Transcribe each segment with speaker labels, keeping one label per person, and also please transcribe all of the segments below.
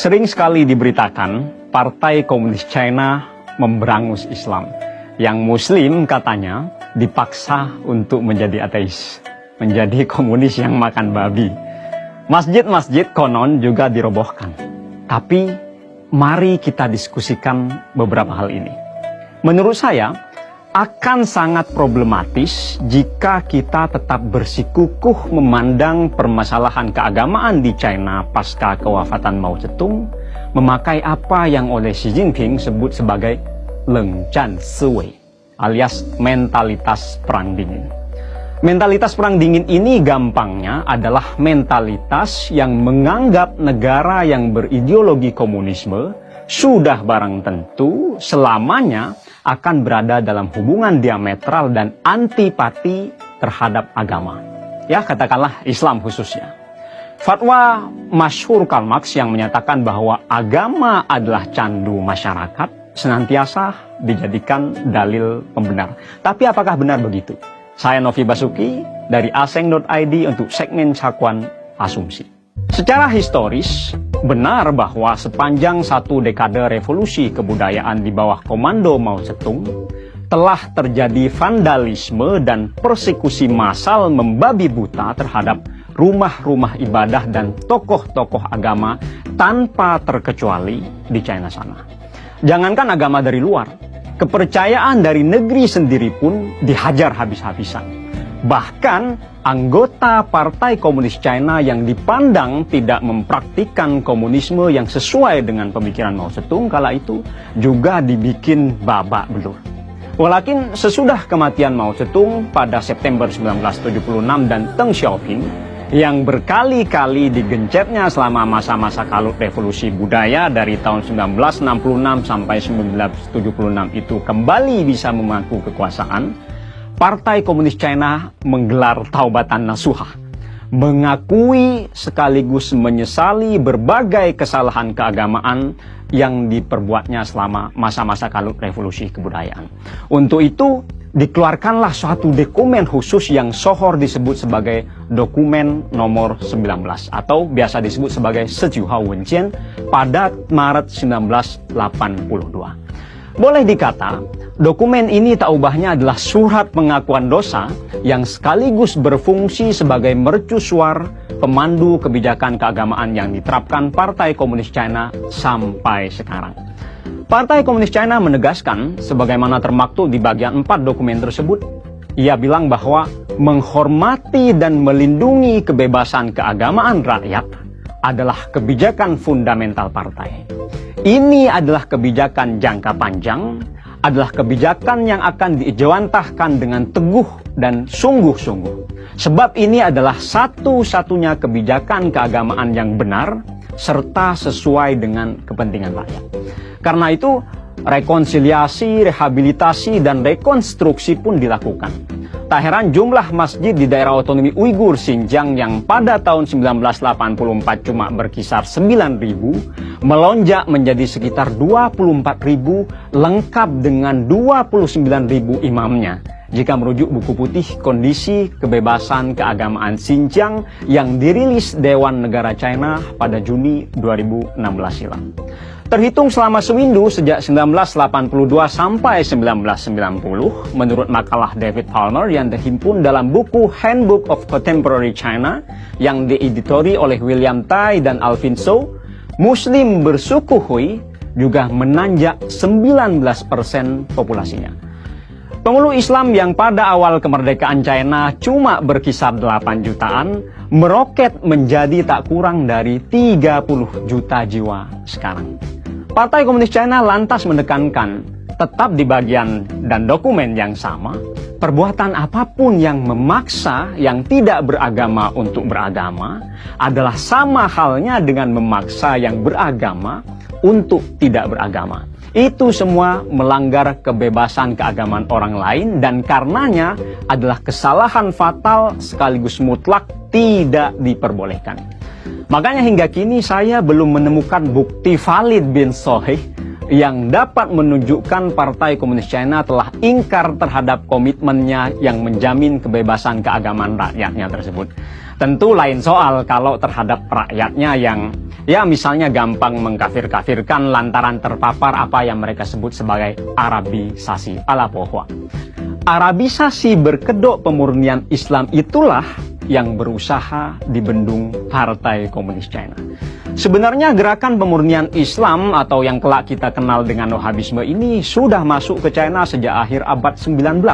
Speaker 1: Sering sekali diberitakan Partai Komunis China memberangus Islam. Yang Muslim katanya dipaksa untuk menjadi ateis, menjadi komunis yang makan babi. Masjid-masjid konon juga dirobohkan. Tapi mari kita diskusikan beberapa hal ini. Menurut saya, akan sangat problematis jika kita tetap bersikukuh memandang permasalahan keagamaan di China pasca kewafatan Mao Zedong, memakai apa yang oleh Xi Jinping sebut sebagai lengcan siwei, alias mentalitas perang dingin. Mentalitas perang dingin ini gampangnya adalah mentalitas yang menganggap negara yang berideologi komunisme sudah barang tentu selamanya akan berada dalam hubungan diametral dan antipati terhadap agama. Ya, katakanlah Islam khususnya. Fatwa masyhur Karl Marx yang menyatakan bahwa agama adalah candu masyarakat senantiasa dijadikan dalil pembenar. Tapi apakah benar begitu? Saya Novi Basuki dari aseng.id untuk segmen Cakuan Asumsi. Secara historis, benar bahwa sepanjang satu dekade revolusi kebudayaan di bawah komando Mao Zedong, telah terjadi vandalisme dan persekusi massal membabi buta terhadap rumah-rumah ibadah dan tokoh-tokoh agama tanpa terkecuali di China sana. Jangankan agama dari luar, kepercayaan dari negeri sendiri pun dihajar habis-habisan. Bahkan anggota Partai Komunis China yang dipandang tidak mempraktikkan komunisme yang sesuai dengan pemikiran Mao Zedong kala itu juga dibikin babak belur. Walakin sesudah kematian Mao Zedong pada September 1976 dan Deng Xiaoping yang berkali-kali digencetnya selama masa-masa kalut revolusi budaya dari tahun 1966 sampai 1976 itu kembali bisa memangku kekuasaan, Partai Komunis China menggelar taubatan nasuhah, mengakui sekaligus menyesali berbagai kesalahan keagamaan yang diperbuatnya selama masa-masa kalut revolusi kebudayaan. Untuk itu, dikeluarkanlah suatu dokumen khusus yang sohor disebut sebagai dokumen nomor 19 atau biasa disebut sebagai Sejuhao Wenjian pada Maret 1982. Boleh dikata, dokumen ini tak ubahnya adalah surat pengakuan dosa yang sekaligus berfungsi sebagai mercusuar pemandu kebijakan keagamaan yang diterapkan Partai Komunis China sampai sekarang. Partai Komunis China menegaskan, sebagaimana termaktub di bagian 4 dokumen tersebut, ia bilang bahwa menghormati dan melindungi kebebasan keagamaan rakyat adalah kebijakan fundamental partai. Ini adalah kebijakan jangka panjang, adalah kebijakan yang akan diijawantahkan dengan teguh dan sungguh-sungguh. Sebab ini adalah satu-satunya kebijakan keagamaan yang benar, serta sesuai dengan kepentingan rakyat. Karena itu, rekonsiliasi, rehabilitasi, dan rekonstruksi pun dilakukan. Tak heran jumlah masjid di daerah otonomi Uighur Xinjiang yang pada tahun 1984 cuma berkisar 9.000, melonjak menjadi sekitar 24.000 lengkap dengan 29.000 imamnya. Jika merujuk buku putih kondisi kebebasan keagamaan Xinjiang yang dirilis Dewan Negara China pada Juni 2016 silam. Terhitung selama sewindu sejak 1982 sampai 1990, menurut makalah David Palmer yang terhimpun dalam buku Handbook of Contemporary China yang dieditori oleh William Tai dan Alvin Zhou, Muslim bersuku Hui juga menanjak 19% populasinya. Pemeluk Islam yang pada awal kemerdekaan China cuma berkisar 8 jutaan, meroket menjadi tak kurang dari 30 juta jiwa sekarang. Partai Komunis China lantas menekankan, tetap di bagian dan dokumen yang sama, perbuatan apapun yang memaksa yang tidak beragama untuk beragama adalah sama halnya dengan memaksa yang beragama untuk tidak beragama. Itu semua melanggar kebebasan keagamaan orang lain dan karenanya adalah kesalahan fatal sekaligus mutlak tidak diperbolehkan. Makanya hingga kini saya belum menemukan bukti valid bin Sohih yang dapat menunjukkan Partai Komunis China telah ingkar terhadap komitmennya yang menjamin kebebasan keagamaan rakyatnya tersebut. Tentu lain soal kalau terhadap rakyatnya yang ya misalnya gampang mengkafir-kafirkan lantaran terpapar apa yang mereka sebut sebagai Arabisasi ala pohwa. Arabisasi berkedok pemurnian Islam itulah yang berusaha dibendung Partai Komunis China. Sebenarnya gerakan pemurnian Islam atau yang kelak kita kenal dengan Wahhabisme ini sudah masuk ke China sejak akhir abad 19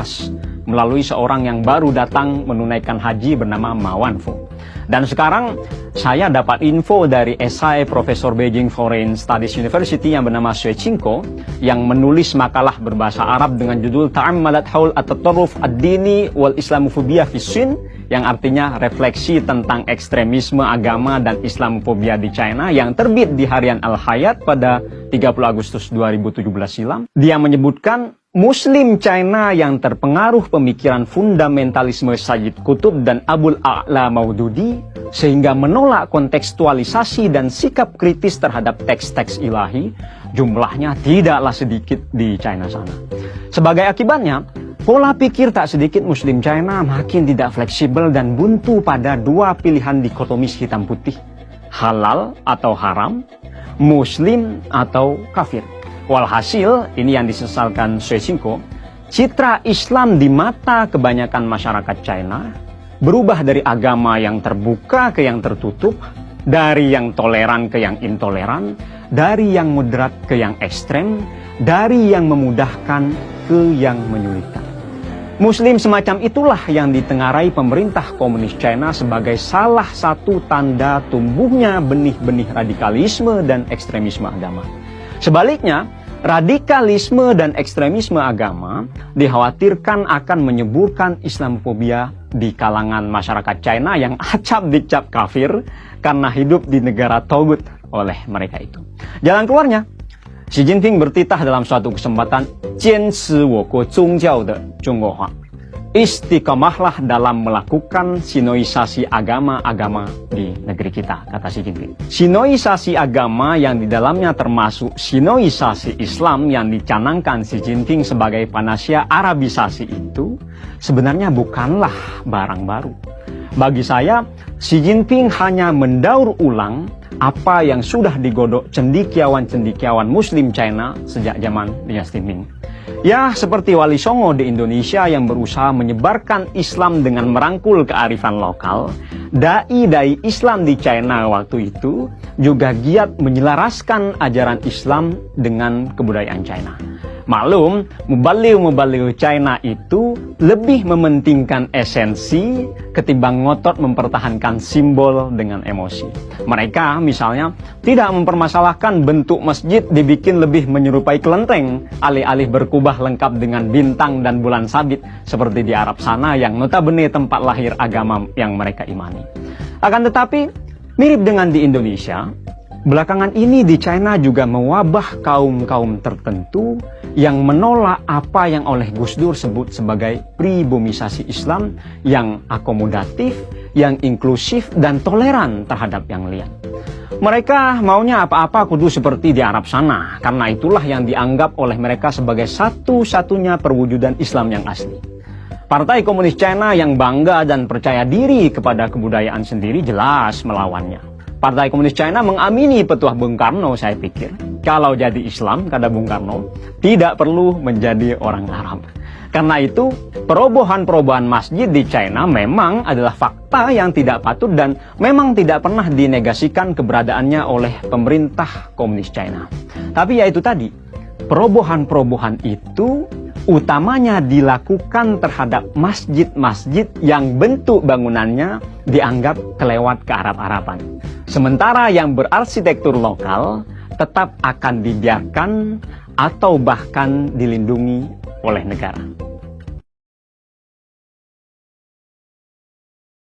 Speaker 1: melalui seorang yang baru datang menunaikan haji bernama Ma Wanfu. Dan sekarang saya dapat info dari esai Profesor Beijing Foreign Studies University yang bernama Xue Qingko yang menulis makalah berbahasa Arab dengan judul Ta'ammalat Haul At-Tatarruf Ad-Dini wal Islamofobia fi Sin, yang artinya refleksi tentang ekstremisme agama dan Islamofobia di China, yang terbit di harian Al-Hayat pada 30 Agustus 2017 silam. Dia menyebutkan Muslim China yang terpengaruh pemikiran fundamentalisme Sayyid Qutb dan Abul A'la Maududi sehingga menolak kontekstualisasi dan sikap kritis terhadap teks-teks ilahi, jumlahnya tidaklah sedikit di China sana. Sebagai akibatnya, pola pikir tak sedikit Muslim China makin tidak fleksibel dan buntu pada dua pilihan dikotomis hitam putih, halal atau haram, Muslim atau kafir. Walhasil, ini yang disesalkan Xue Qingko, citra Islam di mata kebanyakan masyarakat China berubah dari agama yang terbuka ke yang tertutup, dari yang toleran ke yang intoleran, dari yang moderat ke yang ekstrem, dari yang memudahkan ke yang menyulitkan. Muslim semacam itulah yang ditengarai pemerintah komunis China sebagai salah satu tanda tumbuhnya benih-benih radikalisme dan ekstremisme agama. Sebaliknya, radikalisme dan ekstremisme agama dikhawatirkan akan menyuburkan Islamofobia di kalangan masyarakat China yang acap dicap kafir karena hidup di negara Togut oleh mereka itu. Jalan keluarnya, Xi Jinping bertitah dalam suatu kesempatan, "Jianshi woguo zhongjiao de Zhongguohua." Istiqomahlah dalam melakukan sinoisasi agama-agama di negeri kita, kata Xi Jinping. Sinoisasi agama yang di dalamnya termasuk sinoisasi Islam yang dicanangkan Xi Jinping sebagai panacea Arabisasi itu sebenarnya bukanlah barang baru. Bagi saya, Xi Jinping hanya mendaur ulang apa yang sudah digodok cendekiawan-cendekiawan Muslim China sejak zaman dinasti Ming. Ya, seperti Wali Songo di Indonesia yang berusaha menyebarkan Islam dengan merangkul kearifan lokal, dai-dai Islam di China waktu itu juga giat menyelaraskan ajaran Islam dengan kebudayaan China. Maklum, mubaligh China itu lebih mementingkan esensi ketimbang ngotot mempertahankan simbol dengan emosi. Mereka misalnya tidak mempermasalahkan bentuk masjid dibikin lebih menyerupai kelenteng, alih-alih berkubah lengkap dengan bintang dan bulan sabit seperti di Arab sana yang notabene tempat lahir agama yang mereka imani. Akan tetapi, mirip dengan di Indonesia, belakangan ini di China juga mewabah kaum-kaum tertentu yang menolak apa yang oleh Gus Dur sebut sebagai pribomisasi Islam yang akomodatif, yang inklusif, dan toleran terhadap yang liar. Mereka maunya apa-apa kudu seperti di Arab sana, karena itulah yang dianggap oleh mereka sebagai satu-satunya perwujudan Islam yang asli. Partai Komunis China yang bangga dan percaya diri kepada kebudayaan sendiri jelas melawannya. Partai Komunis China mengamini petuah Bung Karno, saya pikir. Kalau jadi Islam, kata Bung Karno, tidak perlu menjadi orang Arab. Karena itu, perobohan-perobohan masjid di China memang adalah fakta yang tidak patut dan memang tidak pernah dinegasikan keberadaannya oleh pemerintah Komunis China. Tapi ya itu tadi, perobohan-perobohan itu utamanya dilakukan terhadap masjid-masjid yang bentuk bangunannya dianggap kelewat kearab-araban. Sementara yang berarsitektur lokal tetap akan dibiarkan atau bahkan dilindungi oleh negara.